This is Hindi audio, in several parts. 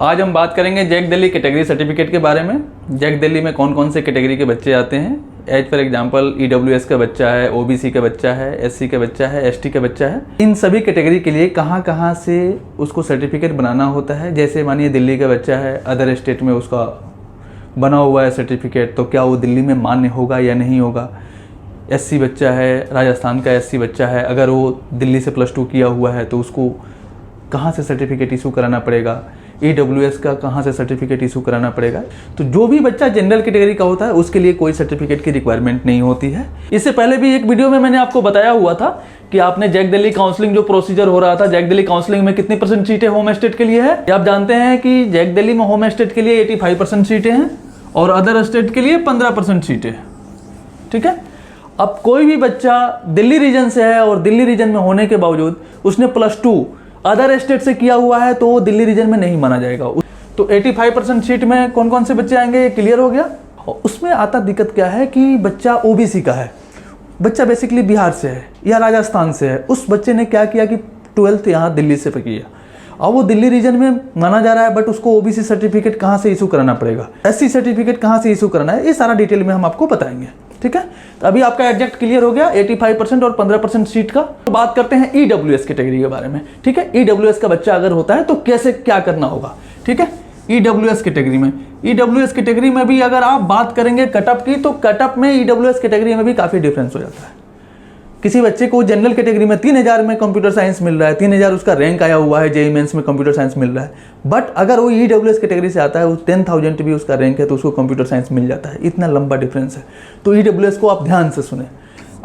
आज हम बात करेंगे जैक दिल्ली कैटेगरी सर्टिफिकेट के बारे में। जैक दिल्ली में कौन कौन से कैटेगरी के बच्चे आते हैं। एज फॉर एग्जांपल ईडब्ल्यूएस का बच्चा है, ओबीसी का बच्चा है, एससी का बच्चा है, एसटी का बच्चा है। इन सभी कैटेगरी के लिए कहाँ कहाँ से उसको सर्टिफिकेट बनाना होता है। जैसे मानिए दिल्ली का बच्चा है, अदर स्टेट में उसका बना हुआ है सर्टिफिकेट, तो क्या वो दिल्ली में मान्य होगा या नहीं होगा। एससी बच्चा है, राजस्थान का एससी बच्चा है, अगर वो दिल्ली से +2 किया हुआ है तो उसको कहाँ से सर्टिफिकेट इशू कराना पड़ेगा। ईडब्ल्यूएस का कहाँ से सर्टिफिकेट इशू कराना पड़ेगा। तो जो भी बच्चा जनरल कैटेगरी का होता है उसके लिए कोई सर्टिफिकेट की रिक्वायरमेंट नहीं होती है। इससे पहले भी एक वीडियो में मैंने आपको बताया हुआ था कि आपने जैक दिल्ली काउंसलिंग जो प्रोसीजर हो रहा था, जैक दिल्ली काउंसलिंग में कितनी % सीटें होम स्टेट के लिए है। आप जानते हैं कि जैक दिल्ली में होम स्टेट के लिए 85% सीटें हैं और अदर स्टेट के लिए 15% सीटें हैं। ठीक है। अब कोई भी बच्चा दिल्ली रीजन से है और दिल्ली रीजन में होने के बावजूद उसने +2 अदर स्टेट से किया हुआ है तो वो दिल्ली रीजन में नहीं माना जाएगा। तो 85% सीट में कौन कौन से बच्चे आएंगे ये क्लियर हो गया। और उसमें आता दिक्कत क्या है कि बच्चा ओबीसी का है, बच्चा बेसिकली बिहार से है या राजस्थान से है। उस बच्चे ने क्या किया कि 12th यहाँ दिल्ली से किया, अब वो दिल्ली रीजन में माना जा रहा है, बट उसको ओबीसी सर्टिफिकेट कहाँ से इशू कराना पड़ेगा, एससी सर्टिफिकेट कहाँ से इशू कराना है, ये सारा डिटेल में हम आपको बताएंगे। ठीक है। तो अभी आपका एग्जैक्ट क्लियर हो गया 85% और 15% सीट का। तो बात करते हैं ईडब्ल्यूएस कैटेगरी के बारे में। ठीक है। ईडब्ल्यूएस का बच्चा अगर होता है तो कैसे क्या करना होगा। ठीक है। ईडब्ल्यूएस कैटेगरी में भी अगर आप बात करेंगे कटअप की, तो कटअप में ईडब्ल्यूएस कैटेगरी में भी काफी डिफरेंस हो जाता है। किसी बच्चे को जनरल कैटेगरी में 3000 में कंप्यूटर साइंस मिल रहा है, 3000 उसका रैंक आया हुआ है, जेईई मेंस में कंप्यूटर साइंस मिल रहा है, बट अगर वो ईडब्ल्यूएस कैटेगरी से आता है, 10,000 भी उसका रैंक है तो उसको कंप्यूटर साइंस मिल जाता है। इतना लंबा डिफरेंस है। तो ईडब्ल्यूएस को आप ध्यान से सुने।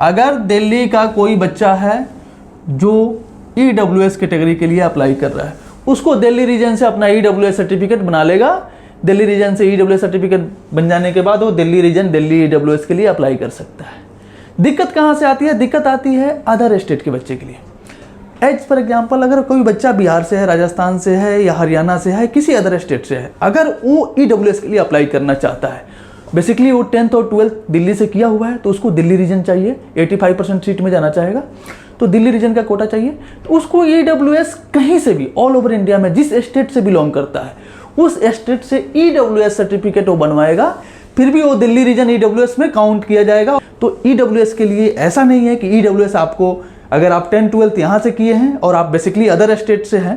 अगर दिल्ली का कोई बच्चा है जो ईडब्ल्यूएस कैटेगरी के लिए अप्लाई कर रहा है, उसको दिल्ली रीजन से अपना ईडब्ल्यूएस सर्टिफिकेट बना लेगा। दिल्ली रीजन से ईडब्ल्यूएस सर्टिफिकेट बन जाने के बाद वो दिल्ली रीजन दिल्ली ईडब्ल्यूएस के लिए अप्लाई कर सकता है। दिक्कत कहाँ से आती है? दिक्कत आती है अदर स्टेट के बच्चे के लिए। एज फॉर एग्जाम्पल अगर कोई बच्चा बिहार से है, राजस्थान से है या हरियाणा से है, किसी अदर स्टेट से है, अगर वो ईडब्ल्यूएस के लिए अप्लाई करना चाहता है, बेसिकली वो 10th और 12th दिल्ली से किया हुआ है तो उसको दिल्ली रीजन चाहिए, 85% सीट में जाना चाहेगा तो दिल्ली रीजन का कोटा चाहिए। तो उसको ईडब्ल्यूएस कहीं से भी ऑल ओवर इंडिया में जिस स्टेट से बिलोंग करता है उस स्टेट से ईडब्ल्यूएस सर्टिफिकेट वो बनवाएगा, फिर भी वो दिल्ली रीजन ईडब्ल्यूएस में काउंट किया जाएगा। तो ईडब्ल्यूएस के लिए ऐसा नहीं है कि ईडब्ल्यूएस आपको, अगर आप 10th 12th यहाँ से किए हैं और आप बेसिकली अदर स्टेट से हैं,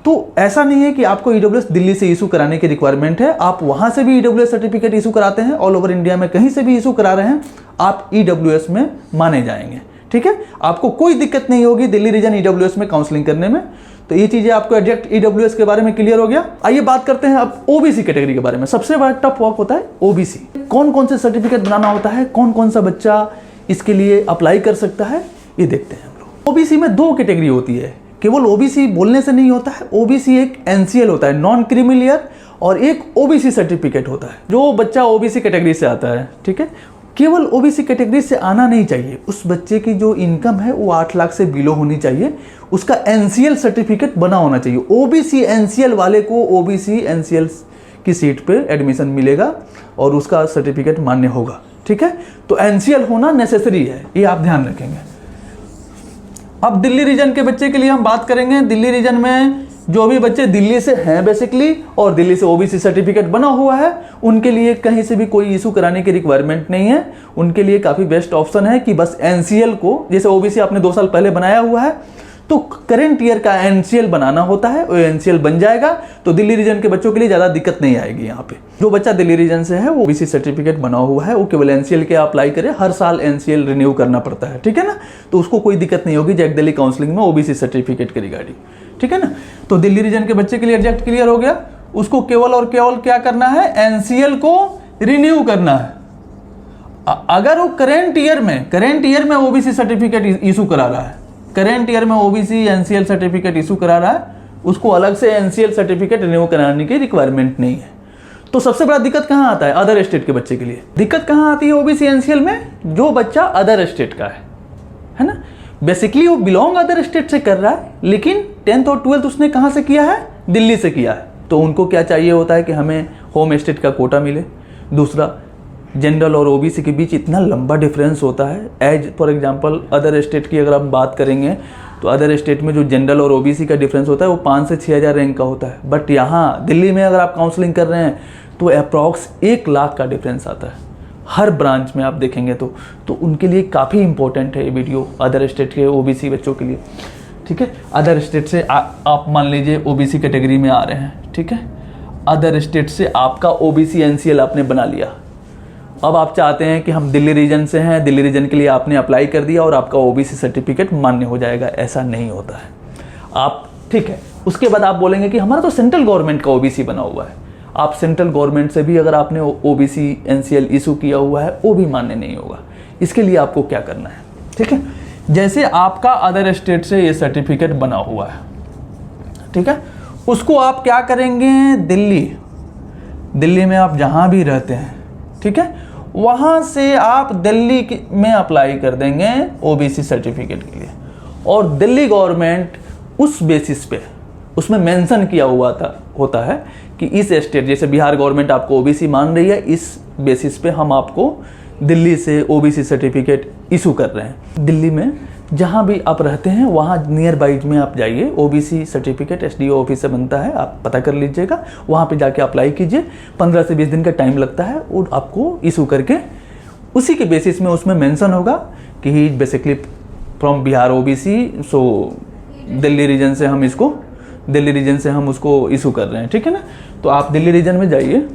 तो ऐसा नहीं है कि आपको ईडब्ल्यूएस दिल्ली से इशू कराने की रिक्वायरमेंट है। आप वहाँ से भी ईडब्ल्यूएस सर्टिफिकेट इशू कराते हैं, ऑल ओवर इंडिया में कहीं से भी इशू करा रहे हैं, आप ईडब्ल्यूएस में माने जाएंगे। ठीक है। आपको कोई दिक्कत नहीं होगी दिल्ली रीजन ईडब्ल्यूएस में काउंसलिंग करने में। तो ये चीजें आपको एग्जैक्ट ईडब्ल्यूएस के बारे में क्लियर हो गया। आइए बात करते हैं अब ओबीसी कैटेगरी के बारे में। सबसे बड़ा टफ वर्क होता है ओबीसी। कौन कौन से सर्टिफिकेट बनाना होता है, कौन कौन सा बच्चा इसके लिए अप्लाई कर सकता है, ये देखते हैं हम लोग। ओबीसी में 2 कैटेगरी होती है। केवल ओबीसी बोलने से नहीं होता है। ओबीसी एक एनसीएल होता है, नॉन क्रीमी लेयर, और एक ओबीसी सर्टिफिकेट होता है। जो बच्चा ओबीसी कैटेगरी से आता है, ठीक है, केवल ओबीसी कैटेगरी से आना नहीं चाहिए। उस बच्चे की जो इनकम है वो 8 लाख से बिलो होनी चाहिए। उसका एनसीएल सर्टिफिकेट बना होना चाहिए। ओबीसी एनसीएल वाले को ओबीसी एनसीएल की सीट पे एडमिशन मिलेगा और उसका सर्टिफिकेट मान्य होगा। ठीक है। तो एनसीएल होना नेसेसरी है, ये आप ध्यान रखेंगे। अब दिल्ली रीजन के बच्चे के लिए हम बात करेंगे। दिल्ली रीजन में जो भी बच्चे दिल्ली से हैं बेसिकली और दिल्ली से ओबीसी सर्टिफिकेट बना हुआ है, उनके लिए कहीं से भी कोई इशू कराने की रिक्वायरमेंट नहीं है। उनके लिए काफ़ी बेस्ट ऑप्शन है कि बस एनसीएल को, जैसे ओबीसी आपने 2 साल पहले बनाया हुआ है, तो करेंट ईयर का एनसीएल बनाना होता है। वो एनसीएल बन जाएगा तो दिल्ली रीजन के बच्चों के लिए ज़्यादा दिक्कत नहीं आएगी। यहाँ पे जो बच्चा दिल्ली रीजन से है वो ओबीसी सर्टिफिकेट बना हुआ है, वो केवल एनसीएल के अप्लाई करे। हर साल एनसीएल रिन्यू करना पड़ता है। ठीक है ना। तो उसको कोई दिक्कत नहीं होगी जैक दिल्ली काउंसलिंग में ओबीसी सर्टिफिकेट के रिगार्डिंग। ठीक है ना। तो दिल्ली रीजन के बच्चे के लिए एग्जैक्ट क्लियर हो गया। उसको केवल और केवल क्या करना है, एनसीएल को रिन्यू करना है। अगर वो करेंट ईयर में ओबीसी सर्टिफिकेट इशू करा रहा है, करेंट ईयर में ओबीसी एनसीएल सर्टिफिकेट इशू करा रहा है, उसको अलग से एनसीएल सर्टिफिकेट रिन्यू कराने की रिक्वायरमेंट नहीं है। तो सबसे बड़ा दिक्कत कहां आता है? अदर स्टेट के बच्चे के लिए दिक्कत कहां आती है ओबीसी एनसीएल में? जो बच्चा अदर स्टेट का है ना, बेसिकली वो बिलोंग अदर स्टेट से कर रहा है, लेकिन 10th और 12th उसने कहां से किया है? दिल्ली से किया है। तो उनको क्या चाहिए होता है कि हमें होम स्टेट का कोटा मिले। दूसरा, जनरल और ओबीसी के बीच इतना लंबा डिफरेंस होता है। As for example other state की अगर हम बात करेंगे तो अदर स्टेट में जो जनरल और ओबीसी का डिफरेंस होता है वो 5 से 6 हज़ार रैंक का होता है, बट यहाँ दिल्ली में अगर आप काउंसलिंग कर रहे हैं तो अप्रॉक्स 1 लाख का डिफरेंस आता है हर ब्रांच में आप देखेंगे तो उनके लिए काफ़ी इंपॉर्टेंट है ये वीडियो, अदर स्टेट के ओबीसी बच्चों के लिए। ठीक है, अदर स्टेट से आप मान लीजिए ओबीसी कैटेगरी में आ रहे हैं, ठीक है, अदर स्टेट से आपका ओबीसी एनसीएल आपने बना लिया। अब आप चाहते हैं कि हम दिल्ली रीजन से हैं, दिल्ली रीजन के लिए आपने अप्लाई कर दिया और आपका ओबीसी सर्टिफिकेट मान्य हो जाएगा, ऐसा नहीं होता है। आप ठीक है, उसके बाद आप बोलेंगे कि हमारा तो सेंट्रल गवर्नमेंट का ओबीसी बना हुआ है। आप सेंट्रल गवर्नमेंट से भी अगर आपने ओबीसी एनसीएल इशू किया हुआ है वो भी मान्य नहीं होगा। इसके लिए आपको क्या करना है, ठीक है, जैसे आपका अदर स्टेट से ये सर्टिफिकेट बना हुआ है, ठीक है, उसको आप क्या करेंगे, दिल्ली में आप जहाँ भी रहते हैं, ठीक है, वहाँ से आप दिल्ली में अप्लाई कर देंगे ओबीसी सर्टिफिकेट के लिए, और दिल्ली गवर्नमेंट उस बेसिस पे उसमें मेंशन किया हुआ होता है कि इस स्टेट, जैसे बिहार गवर्नमेंट आपको ओबीसी मान रही है, इस बेसिस पे हम आपको दिल्ली से ओबीसी सर्टिफिकेट इशू कर रहे हैं। दिल्ली में जहाँ भी आप रहते हैं वहाँ नियर बाई में आप जाइए, ओबीसी सर्टिफिकेट एसडीओ ऑफिस से बनता है, आप पता कर लीजिएगा, वहाँ पे जाके अप्लाई कीजिए। 15 से 20 दिन का टाइम लगता है और आपको इशू करके उसी के बेसिस में उसमें मेंशन होगा कि he basically from Bihar OBC, so Delhi region से हम उसको इशू कर रहे हैं, ठीक है ना। तो आप दिल्ली रीजन में जाइए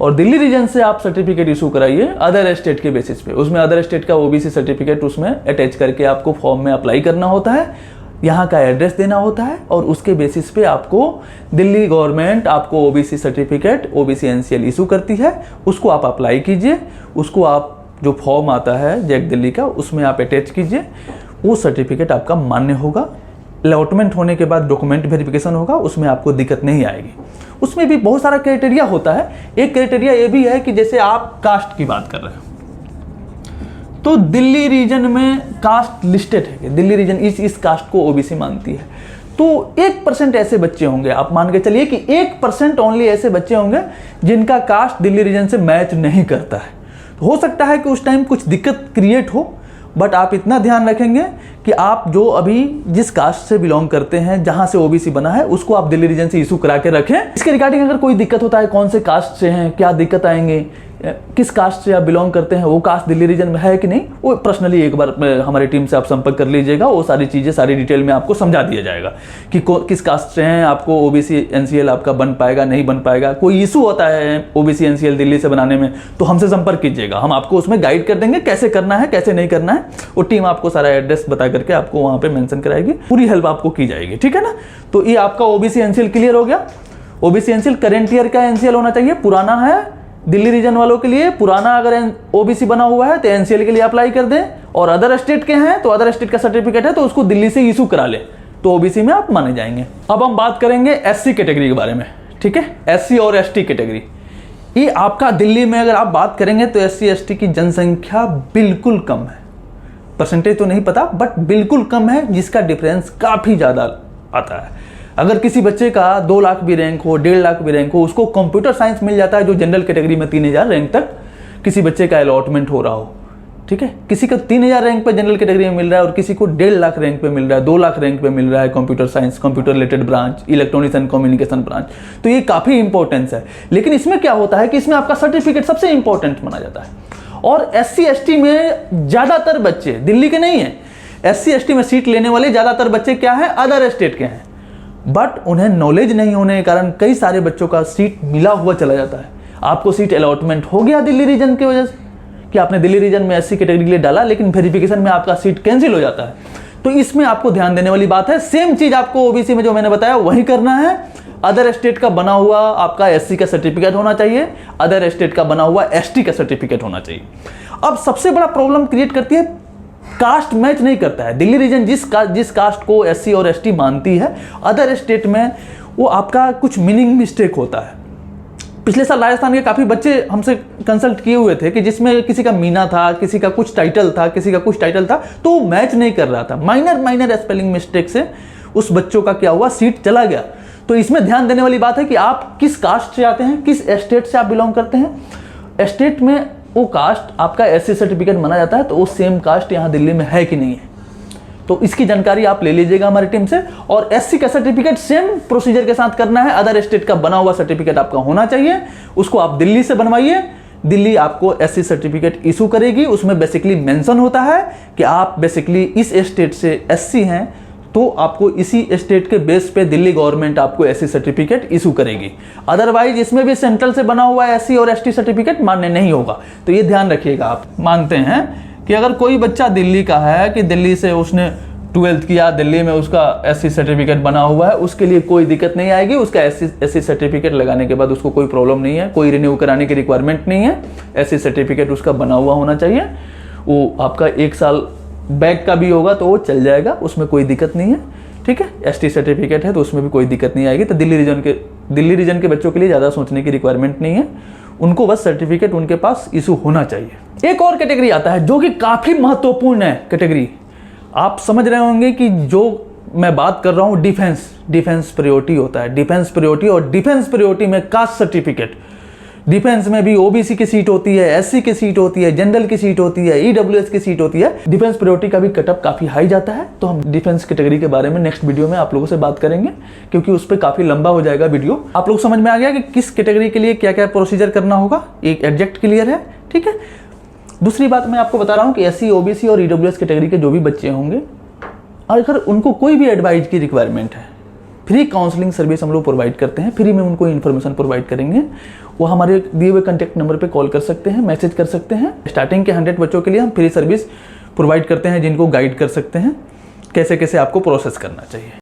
और दिल्ली रीजन से आप सर्टिफिकेट इशू कराइए अदर स्टेट के बेसिस पे। उसमें अदर स्टेट का ओबीसी सर्टिफिकेट उसमें अटैच करके आपको फॉर्म में अप्लाई करना होता है, यहाँ का एड्रेस देना होता है, और उसके बेसिस पे आपको दिल्ली गवर्नमेंट आपको OBC certificate OBC NCL issue करती है। उसको आप अप्लाई कीजिए, उसको आप जो फॉर्म आता है जैक दिल्ली का उसमें आप अटैच कीजिए, वो सर्टिफिकेट आपका मान्य होगा। अलॉटमेंट होने के बाद डॉक्यूमेंट वेरिफिकेशन होगा, उसमें आपको दिक्कत नहीं आएगी। उसमें भी बहुत सारा क्राइटेरिया होता है। एक क्राइटेरिया ये भी है कि जैसे आप कास्ट की बात कर रहे हैं तो दिल्ली रीजन में कास्ट लिस्टेड है कि दिल्ली रीजन इस कास्ट को ओबीसी मानती है, तो 1% ऐसे बच्चे होंगे, आप मान के चलिए कि 1% ओनली ऐसे बच्चे होंगे जिनका कास्ट दिल्ली रीजन से मैच नहीं करता है। तो हो सकता है कि उस टाइम कुछ दिक्कत क्रिएट हो, बट आप इतना ध्यान रखेंगे कि आप जो अभी जिस कास्ट से बिलोंग करते हैं, जहां से ओबीसी बना है, उसको आप दिल्ली रीजन से इशू करा के रखें। इसके रिगार्डिंग अगर कोई दिक्कत होता है, कौन से कास्ट से हैं, क्या दिक्कत आएंगे, किस कास्ट से आप बिलोंग करते हैं, वो कास्ट दिल्ली रीजन में है कि नहीं, वो पर्सनली एक बार हमारी टीम से आप संपर्क कर लीजिएगा। वो सारी चीज़ें सारी डिटेल में आपको समझा दिया जाएगा कि किस कास्ट से हैं, आपको ओबीसी एनसीएल आपका बन पाएगा नहीं बन पाएगा। कोई इशू होता है ओबीसी एनसीएल दिल्ली से बनाने में तो हमसे संपर्क कीजिएगा, हम आपको उसमें गाइड कर देंगे कैसे करना है कैसे नहीं करना है। वो टीम आपको सारा एड्रेस बता करके आपको वहाँ पे मेंशन कराएगी, पूरी हेल्प आपको की जाएगी, ठीक है ना। तो ये आपका ओबीसी एनसीएल क्लियर हो गया। ओबीसी एनसीएल करंट ईयर का एनसीएल होना चाहिए, पुराना है दिल्ली रीजन वालों के लिए, पुराना अगर ओबीसी बना हुआ है तो एनसीएल के लिए अप्लाई कर दें, और अदर स्टेट के हैं तो अदर स्टेट का सर्टिफिकेट है तो उसको दिल्ली से इशू करा ले, तो ओबीसी में आप माने जाएंगे। अब हम बात करेंगे एससी कैटेगरी के बारे में, ठीक है, एससी और एसटी कैटेगरी। ये आपका दिल्ली में अगर आप बात करेंगे तो एससी एसटी की जनसंख्या बिल्कुल कम है, परसेंटेज तो नहीं पता बट बिल्कुल कम है, जिसका डिफरेंस काफी ज्यादा आता है। अगर किसी बच्चे का 2 लाख भी रैंक हो, 1.5 लाख भी रैंक हो, उसको कंप्यूटर साइंस मिल जाता है जो जनरल कैटेगरी में 3000 रैंक तक किसी बच्चे का अलॉटमेंट हो रहा हो, ठीक है। किसी का 3000 रैंक पे जनरल कैटेगरी में मिल रहा है और किसी को 1.5 लाख रैंक पे मिल रहा है, 2 लाख रैंक पे मिल रहा है computer science, computer related branch, electronics and communication branch. तो ये काफी इंपॉर्टेंस है। लेकिन इसमें क्या होता है कि इसमें आपका सर्टिफिकेट सबसे इंपॉर्टेंट माना जाता है। और एससी एसटी में ज्यादातर बच्चे दिल्ली के नहीं है, एससी एसटी में सीट लेने वाले ज्यादातर बच्चे क्या है, अदर स्टेट के हैं, बट उन्हें नॉलेज नहीं होने के कारण कई सारे बच्चों का सीट मिला हुआ चला जाता है। आपको सीट अलॉटमेंट हो गया दिल्ली रीजन की वजह से कि आपने दिल्ली रीजन में एससी कैटेगरी के लिए डाला, लेकिन वेरिफिकेशन में आपका सीट कैंसिल हो जाता है। तो इसमें आपको ध्यान देने वाली बात है। सेम चीज आपको ओबीसी में जो मैंने बताया वही करना है। अदर स्टेट का बना हुआ आपका एससी का सर्टिफिकेट होना चाहिए, अदर स्टेट का बना हुआ एसटी का सर्टिफिकेट होना चाहिए। अब सबसे बड़ा प्रॉब्लम क्रिएट करती है, कास्ट मैच नहीं करता है। दिल्ली रीजन जिस कास्ट को एससी और एसटी मानती है, अदर स्टेट में वो आपका कुछ मीनिंग मिस्टेक होता है। पिछले साल राजस्थान के काफ़ी बच्चे हमसे कंसल्ट किए हुए थे कि जिसमें किसी का मीना था, किसी का कुछ टाइटल था, किसी का कुछ टाइटल था, तो मैच नहीं कर रहा था। माइनर स्पेलिंग मिस्टेक से उस बच्चों का क्या हुआ, सीट चला गया। तो इसमें ध्यान देने वाली बात है कि आप किस कास्ट से आते हैं, किस स्टेट से आप बिलोंग करते हैं। स्टेट में वो कास्ट आपका एससी सर्टिफिकेट माना जाता है, तो वो सेम कास्ट यहाँ दिल्ली में है कि नहीं है। तो इसकी जानकारी आप ले लीजिएगा हमारी टीम से। और एससी का सर्टिफिकेट सेम प्रोसीजर के साथ करना है, अदर स्टेट का बना हुआ सर्टिफिकेट आपका होना चाहिए, उसको आप दिल्ली से बनवाइए। दिल्ली आपको एससी सर्टिफिकेट इशू करेगी, उसमें बेसिकली मेंशन होता है कि आप बेसिकली इस स्टेट से एससी हैं, तो आपको इसी स्टेट के बेस पे दिल्ली गवर्नमेंट आपको एससी सर्टिफिकेट इशू करेगी। अदरवाइज इसमें भी सेंट्रल से बना हुआ एससी और एसटी सर्टिफिकेट मान्य नहीं होगा, तो ये ध्यान रखिएगा। आप मानते हैं कि अगर कोई बच्चा दिल्ली का है कि दिल्ली से उसने 12th किया, दिल्ली में उसका एससी सर्टिफिकेट बना हुआ है, उसके लिए कोई दिक्कत नहीं आएगी। उसका एससी सर्टिफिकेट लगाने के बाद उसको कोई प्रॉब्लम नहीं है, कोई रिन्यू कराने की रिक्वायरमेंट नहीं है। एससी सर्टिफिकेट उसका बना हुआ होना चाहिए, वो आपका 1 साल बैक का भी होगा तो वो चल जाएगा, उसमें कोई दिक्कत नहीं है। ठीक है, एसटी सर्टिफिकेट है तो उसमें भी कोई दिक्कत नहीं आएगी। तो दिल्ली रीजन के बच्चों के लिए ज़्यादा सोचने की रिक्वायरमेंट नहीं है, उनको बस सर्टिफिकेट उनके पास इशू होना चाहिए। एक और कैटेगरी आता है जो कि काफ़ी महत्वपूर्ण है कैटेगरी। आप समझ रहे होंगे कि जो मैं बात कर रहा हूँ डिफेंस प्रायोरिटी होता है, डिफेंस प्रायोरिटी। और डिफेंस प्रायोरिटी में कास्ट सर्टिफिकेट, डिफेंस में भी ओबीसी की सीट होती है, एससी की सीट होती है, जनरल की सीट होती है, ईडब्ल्यूएस की सीट होती है। डिफेंस प्रायोरिटी का भी कटअप काफी हाई जाता है, तो हम डिफेंस कैटेगरी के बारे में नेक्स्ट वीडियो में आप लोगों से बात करेंगे, क्योंकि उस पर काफी लंबा हो जाएगा वीडियो। आप लोग समझ में आ गया कि किस कैटेगरी के लिए क्या क्या प्रोसीजर करना होगा, एक एग्जैक्ट क्लियर है। ठीक है, दूसरी बात मैं आपको बता रहा हूँ कि एससी, ओबीसी और ईडब्ल्यूएस कैटेगरी के जो भी बच्चे होंगे, अगर उनको कोई भी एडवाइस की रिक्वायरमेंट है, फ्री काउंसलिंग सर्विस हम लोग प्रोवाइड करते हैं, फ्री में उनको इन्फॉर्मेशन प्रोवाइड करेंगे। वो हमारे दिए हुए कॉन्टैक्ट नंबर पे कॉल कर सकते हैं, मैसेज कर सकते हैं। स्टार्टिंग के 100 बच्चों के लिए हम फ्री सर्विस प्रोवाइड करते हैं, जिनको गाइड कर सकते हैं कैसे कैसे आपको प्रोसेस करना चाहिए।